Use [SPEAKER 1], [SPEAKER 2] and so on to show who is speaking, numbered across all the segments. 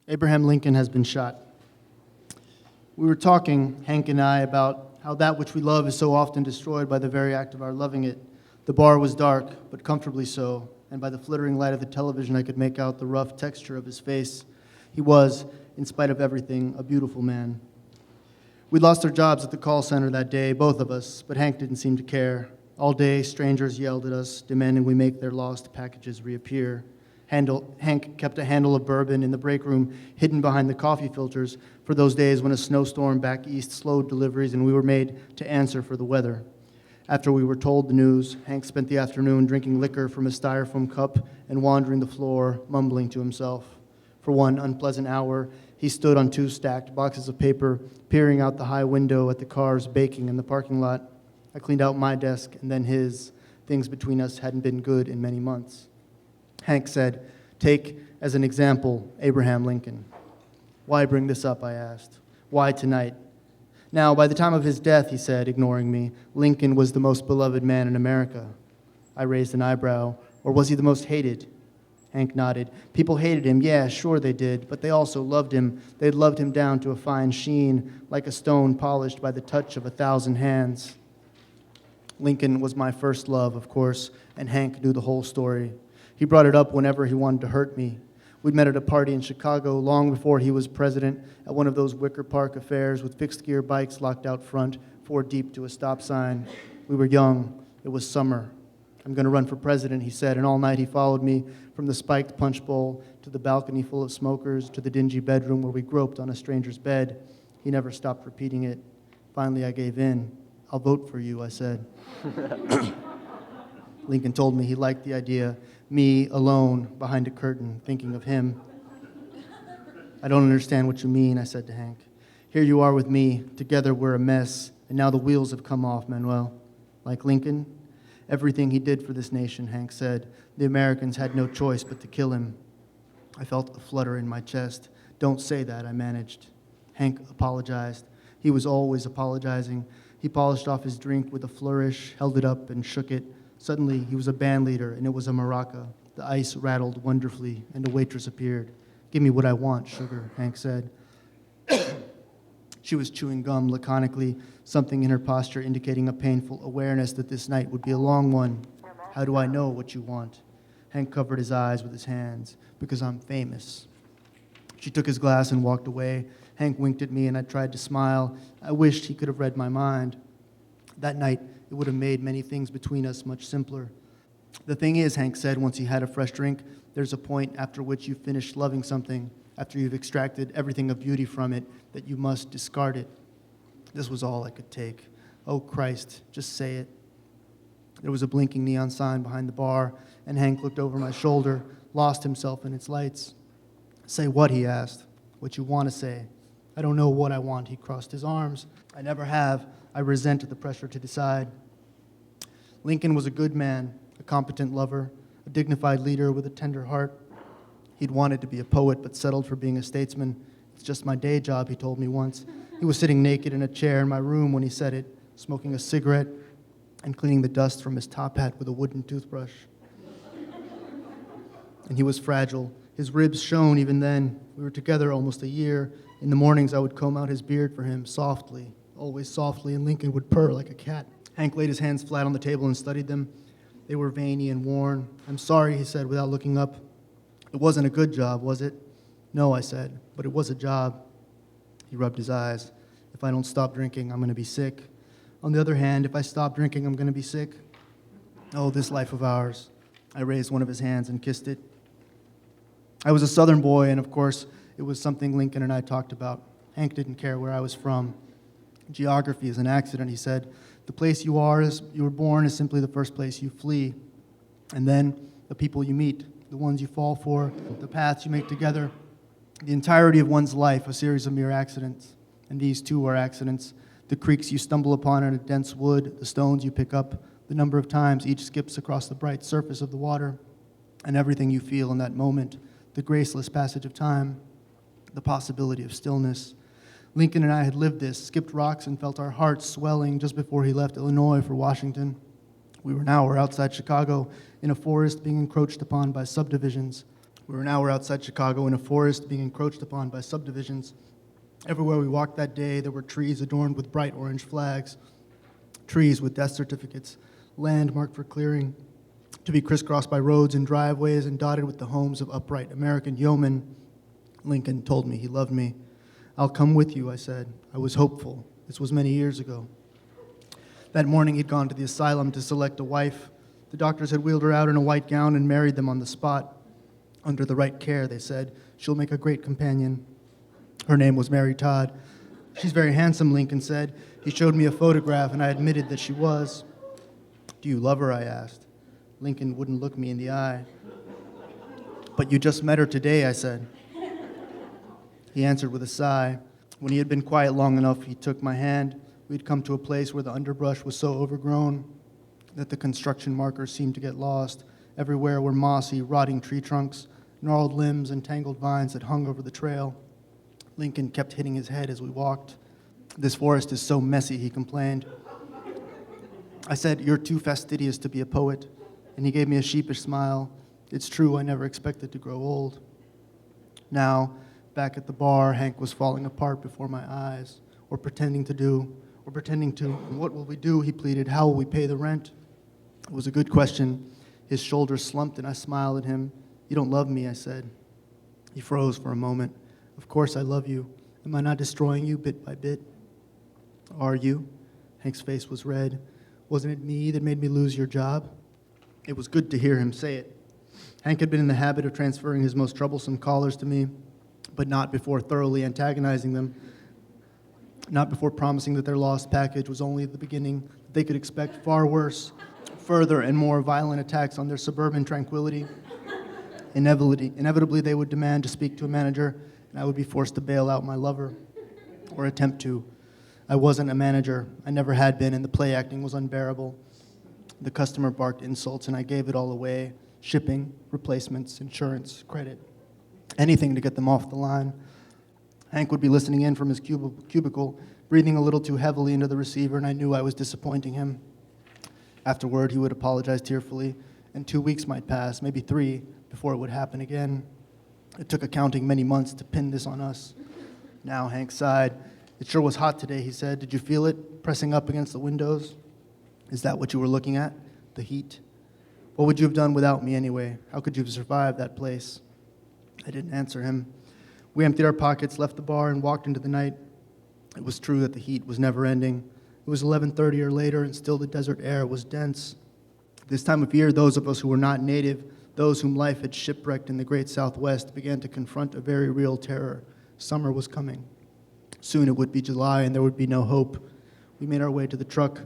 [SPEAKER 1] Abraham Lincoln has been shot. We were talking, Hank and I, about how that which we love is so often destroyed by the very act of our loving it. The bar was dark, but comfortably so, and by the flittering light of the television I could make out the rough texture of his face. He was, in spite of everything, a beautiful man. We'd lost our jobs at the call center that day, both of us, but Hank didn't seem to care. All day, strangers yelled at us, demanding we make their lost packages reappear. Hank kept a handle of bourbon in the break room, hidden behind the coffee filters, for those days when a snowstorm back east slowed deliveries and we were made to answer for the weather. After we were told the news, Hank spent the afternoon drinking liquor from a styrofoam cup and wandering the floor, mumbling to himself. For one unpleasant hour, he stood on 2 stacked boxes of paper, peering out the high window at the cars baking in the parking lot. I cleaned out my desk and then his. Things between us hadn't been good in many months. Hank said, "Take as an example Abraham Lincoln." "Why bring this up?" I asked. "Why tonight?" "Now, by the time of his death," he said, ignoring me, "Lincoln was the most beloved man in America." I raised an eyebrow. "Or was he the most hated?" Hank nodded. "People hated him, yeah, sure they did, but they also loved him. They'd loved him down to a fine sheen, like a stone polished by the touch of 1,000 hands." Lincoln was my first love, of course, and Hank knew the whole story. He brought it up whenever he wanted to hurt me. We'd met at a party in Chicago long before he was president, at one of those Wicker Park affairs with fixed-gear bikes locked out front, 4 deep to a stop sign. We were young. It was summer. "I'm going to run for president," he said, and all night he followed me from the spiked punch bowl to the balcony full of smokers to the dingy bedroom where we groped on a stranger's bed. He never stopped repeating it. Finally, I gave in. "I'll vote for you," I said. Lincoln told me he liked the idea, me alone behind a curtain thinking of him. "I don't understand what you mean," I said to Hank. "Here you are with me, together we're a mess, and now the wheels have come off, Manuel." "Like Lincoln?" "Everything he did for this nation," Hank said. "The Americans had no choice but to kill him." I felt a flutter in my chest. "Don't say that," I managed. Hank apologized. He was always apologizing. He polished off his drink with a flourish, held it up, and shook it. Suddenly, he was a band leader, and it was a maraca. The ice rattled wonderfully, and a waitress appeared. "Give me what I want, sugar," Hank said. She was chewing gum laconically, something in her posture indicating a painful awareness that this night would be a long one. "How do I know what you want?" Hank covered his eyes with his hands. "Because I'm famous." She took his glass and walked away. Hank winked at me, and I tried to smile. I wished he could have read my mind. That night, it would have made many things between us much simpler. "The thing is," Hank said once he had a fresh drink, "there's a point after which you've finished loving something, after you've extracted everything of beauty from it, that you must discard it." This was all I could take. "Oh, Christ, just say it." There was a blinking neon sign behind the bar, and Hank looked over my shoulder, lost himself in its lights. "Say what?" he asked. "What you want to say." "I don't know what I want," he crossed his arms. "I never have. I resent the pressure to decide." Lincoln was a good man, a competent lover, a dignified leader with a tender heart. He'd wanted to be a poet, but settled for being a statesman. "It's just my day job," he told me once. He was sitting naked in a chair in my room when he said it, smoking a cigarette and cleaning the dust from his top hat with a wooden toothbrush. And he was fragile. His ribs shone even then. We were together almost a year. In the mornings, I would comb out his beard for him, softly, always softly, and Lincoln would purr like a cat. Hank laid his hands flat on the table and studied them. They were veiny and worn. "I'm sorry," he said without looking up. "It wasn't a good job, was it?" "No," I said, "but it was a job." He rubbed his eyes. "If I don't stop drinking, I'm going to be sick. On the other hand, if I stop drinking, I'm going to be sick. Oh, this life of ours." I raised one of his hands and kissed it. I was a Southern boy, and of course, it was something Lincoln and I talked about. Hank didn't care where I was from. "Geography is an accident," he said. "The place you were born is simply the first place you flee. And then the people you meet, the ones you fall for, the paths you make together, the entirety of one's life, a series of mere accidents. And these too are accidents. The creeks you stumble upon in a dense wood, the stones you pick up, the number of times each skips across the bright surface of the water, and everything you feel in that moment, the graceless passage of time, the possibility of stillness. Lincoln and I had lived this, skipped rocks and felt our hearts swelling just before he left Illinois for Washington. We were outside Chicago in a forest being encroached upon by subdivisions. We were an hour outside Chicago in a forest being encroached upon by subdivisions. Everywhere we walked that day, there were trees adorned with bright orange flags, trees with death certificates, land marked for clearing, to be crisscrossed by roads and driveways and dotted with the homes of upright American yeomen. Lincoln told me he loved me. "I'll come with you," I said. I was hopeful. This was many years ago. That morning, he'd gone to the asylum to select a wife. The doctors had wheeled her out in a white gown and married them on the spot. Under the right care, they said, she'll make a great companion. Her name was Mary Todd. "She's very handsome," Lincoln said. He showed me a photograph, and I admitted that she was. "Do you love her?" I asked. Lincoln wouldn't look me in the eye. "But you just met her today," I said. He answered with a sigh. When he had been quiet long enough, he took my hand. We'd come to a place where the underbrush was so overgrown that the construction markers seemed to get lost. Everywhere were mossy, rotting tree trunks, gnarled limbs, and tangled vines that hung over the trail. Lincoln kept hitting his head as we walked. "This forest is so messy," he complained. I said, "You're too fastidious to be a poet." And he gave me a sheepish smile. It's true, I never expected to grow old. Now, back at the bar, Hank was falling apart before my eyes, or pretending to. "What will we do?" he pleaded. "How will we pay the rent?" It was a good question. His shoulders slumped, and I smiled at him. "You don't love me," I said. He froze for a moment. "Of course I love you. Am I not destroying you bit by bit?" "Are you?" Hank's face was red. "Wasn't it me that made me lose your job?" It was good to hear him say it. Hank had been in the habit of transferring his most troublesome callers to me, but not before thoroughly antagonizing them, not before promising that their lost package was only the beginning, that they could expect far worse, further and more violent attacks on their suburban tranquility. Inevitably, they would demand to speak to a manager, and I would be forced to bail out my lover, or attempt to. I wasn't a manager. I never had been, and the play acting was unbearable. The customer barked insults, and I gave it all away: shipping, replacements, insurance, credit, anything to get them off the line. Hank would be listening in from his cubicle, breathing a little too heavily into the receiver, and I knew I was disappointing him. Afterward, he would apologize tearfully, and 2 weeks might pass, maybe 3, before it would happen again. It took accounting many months to pin this on us. Now Hank sighed. "It sure was hot today," he said. "Did you feel it pressing up against the windows? Is that what you were looking at? The heat? What would you have done without me anyway? How could you have survived that place?" I didn't answer him. We emptied our pockets, left the bar, and walked into the night. It was true that the heat was never ending. It was 11:30 or later, and still the desert air was dense. This time of year, those of us who were not native, those whom life had shipwrecked in the great Southwest, began to confront a very real terror. Summer was coming. Soon it would be July, and there would be no hope. We made our way to the truck.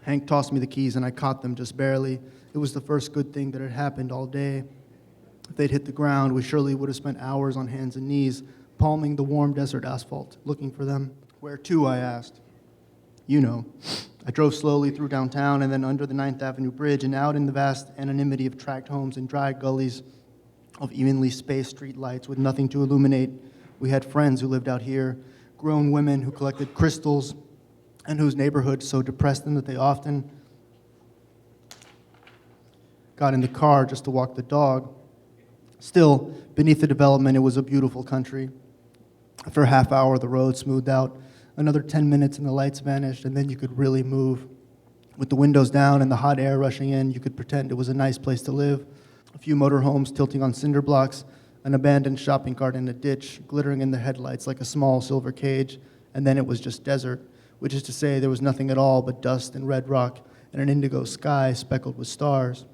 [SPEAKER 1] Hank tossed me the keys, and I caught them just barely. It was the first good thing that had happened all day. If they'd hit the ground, we surely would have spent hours on hands and knees, palming the warm desert asphalt, looking for them. "Where to?" I asked. "You know." I drove slowly through downtown and then under the 9th Avenue Bridge and out in the vast anonymity of tract homes and dry gullies of evenly spaced street lights with nothing to illuminate. We had friends who lived out here, grown women who collected crystals and whose neighborhoods so depressed them that they often got in the car just to walk the dog. Still, beneath the development, it was a beautiful country. After a half hour, the road smoothed out. Another 10 minutes and the lights vanished, and then you could really move. With the windows down and the hot air rushing in, you could pretend it was a nice place to live. A few motorhomes tilting on cinder blocks, an abandoned shopping cart in a ditch, glittering in the headlights like a small silver cage, and then it was just desert, which is to say there was nothing at all but dust and red rock and an indigo sky speckled with stars.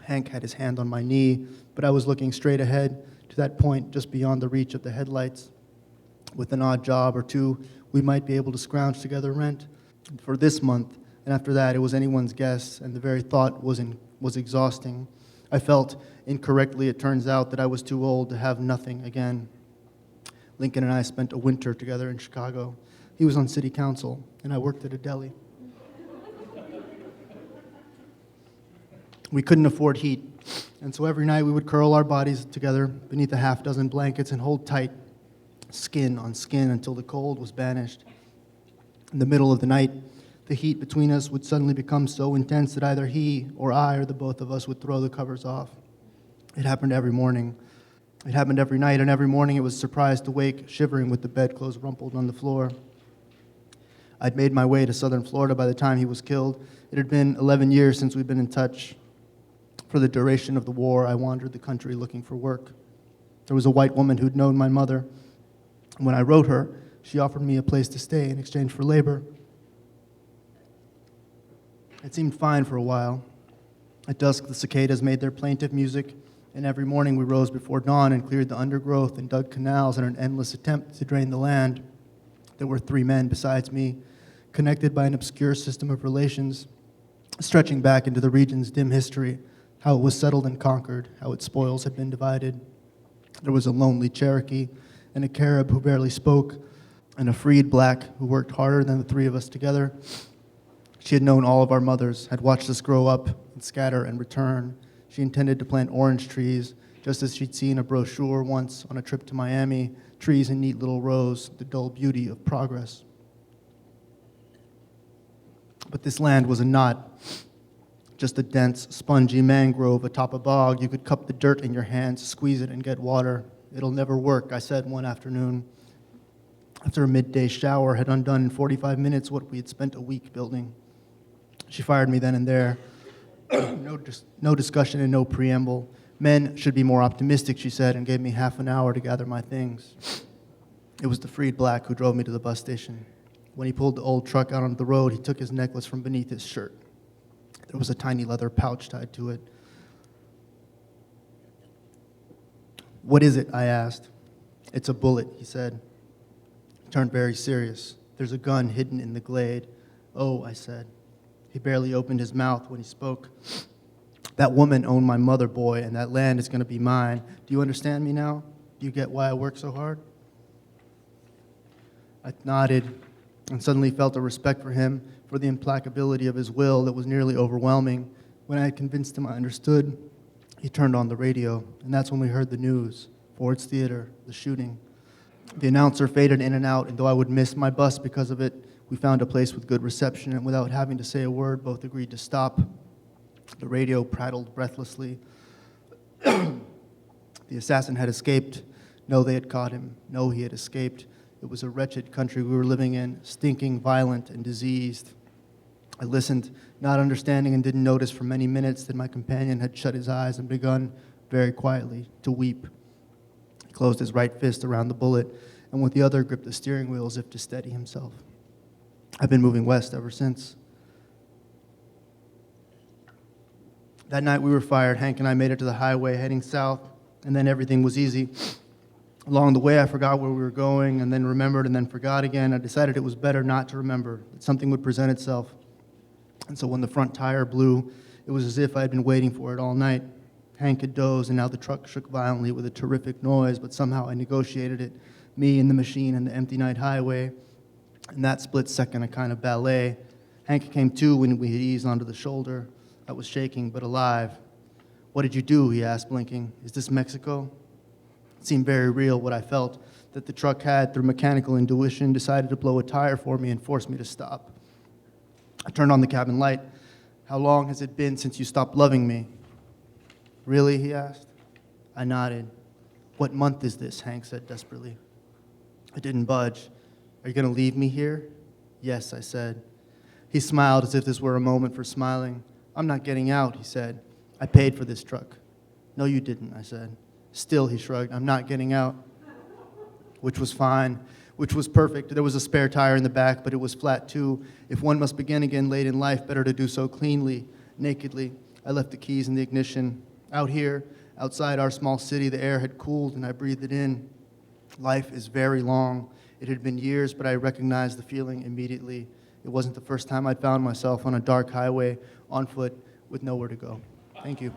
[SPEAKER 1] Hank had his hand on my knee, but I was looking straight ahead to that point just beyond the reach of the headlights. With an odd job or two, we might be able to scrounge together rent for this month, and after that it was anyone's guess, and the very thought was exhausting. I felt, incorrectly it turns out, that I was too old to have nothing again. Lincoln and I spent a winter together in Chicago. He was on city council, and I worked at a deli. We couldn't afford heat, and so every night we would curl our bodies together beneath a half-dozen blankets and hold tight, skin on skin, until the cold was banished. In the middle of the night, the heat between us would suddenly become so intense that either he or I or the both of us would throw the covers off. It happened every morning. It happened every night, and every morning it was surprised to wake, shivering with the bedclothes rumpled on the floor. I'd made my way to southern Florida by the time he was killed. It had been 11 years since we'd been in touch. For the duration of the war, I wandered the country looking for work. There was a white woman who'd known my mother. When I wrote her, she offered me a place to stay in exchange for labor. It seemed fine for a while. At dusk, the cicadas made their plaintive music, and every morning we rose before dawn and cleared the undergrowth and dug canals in an endless attempt to drain the land. There were 3 men besides me, connected by an obscure system of relations, stretching back into the region's dim history, how it was settled and conquered, how its spoils had been divided. There was a lonely Cherokee and a Carib who barely spoke, and a freed black who worked harder than the 3 of us together. She had known all of our mothers, had watched us grow up and scatter and return. She intended to plant orange trees, just as she'd seen a brochure once on a trip to Miami, trees in neat little rows, the dull beauty of progress. But this land was a knot, just a dense, spongy mangrove atop a bog. You could cup the dirt in your hands, squeeze it, and get water. It'll never work, I said one afternoon, after a midday shower had undone in 45 minutes what we had spent a week building. She fired me then and there. No discussion and no preamble. Men should be more optimistic, she said, and gave me half an hour to gather my things. It was the freed black who drove me to the bus station. When he pulled the old truck out onto the road, he took his necklace from beneath his shirt. There was a tiny leather pouch tied to it. "What is it?" I asked. "It's a bullet," he said. He turned very serious. "There's a gun hidden in the glade." "Oh," I said. He barely opened his mouth when he spoke. "That woman owned my mother, boy, and that land is going to be mine. Do you understand me now? Do you get why I work so hard?" I nodded and suddenly felt a respect for him, for the implacability of his will that was nearly overwhelming. When I had convinced him I understood, he turned on the radio, and that's when we heard the news. Ford's Theater, the shooting. The announcer faded in and out, and though I would miss my bus because of it, we found a place with good reception, and without having to say a word, both agreed to stop. The radio prattled breathlessly. The assassin had escaped. No, they had caught him. No, he had escaped. It was a wretched country we were living in, stinking, violent, and diseased. I listened, not understanding, and didn't notice for many minutes that my companion had shut his eyes and begun, very quietly, to weep. He closed his right fist around the bullet, and with the other gripped the steering wheel as if to steady himself. I've been moving west ever since. That night we were fired. Hank and I made it to the highway heading south, and then everything was easy. Along the way, I forgot where we were going, and then remembered, and then forgot again. I decided it was better not to remember, that something would present itself. And so when the front tire blew, it was as if I had been waiting for it all night. Hank had dozed, and now the truck shook violently with a terrific noise, but somehow I negotiated it, me and the machine and the empty night highway. In that split second, a kind of ballet. Hank came to when we had eased onto the shoulder. I was shaking, but alive. "What did you do?" he asked, blinking. "Is this Mexico?" It seemed very real, what I felt, that the truck had, through mechanical intuition, decided to blow a tire for me and force me to stop. I turned on the cabin light. "How long has it been since you stopped loving me?" "Really?" he asked. I nodded. "What month is this?" Hank said desperately. I didn't budge. "Are you going to leave me here?" "Yes," I said. He smiled as if this were a moment for smiling. "I'm not getting out," he said. "I paid for this truck." "No, you didn't," I said. Still, he shrugged. "I'm not getting out." Which was fine, which was perfect. There was a spare tire in the back, but it was flat too. If one must begin again late in life, better to do so cleanly, nakedly. I left the keys in the ignition. Out here, outside our small city, the air had cooled and I breathed it in. Life is very long. It had been years, but I recognized the feeling immediately. It wasn't the first time I'd found myself on a dark highway, on foot, with nowhere to go. Thank you.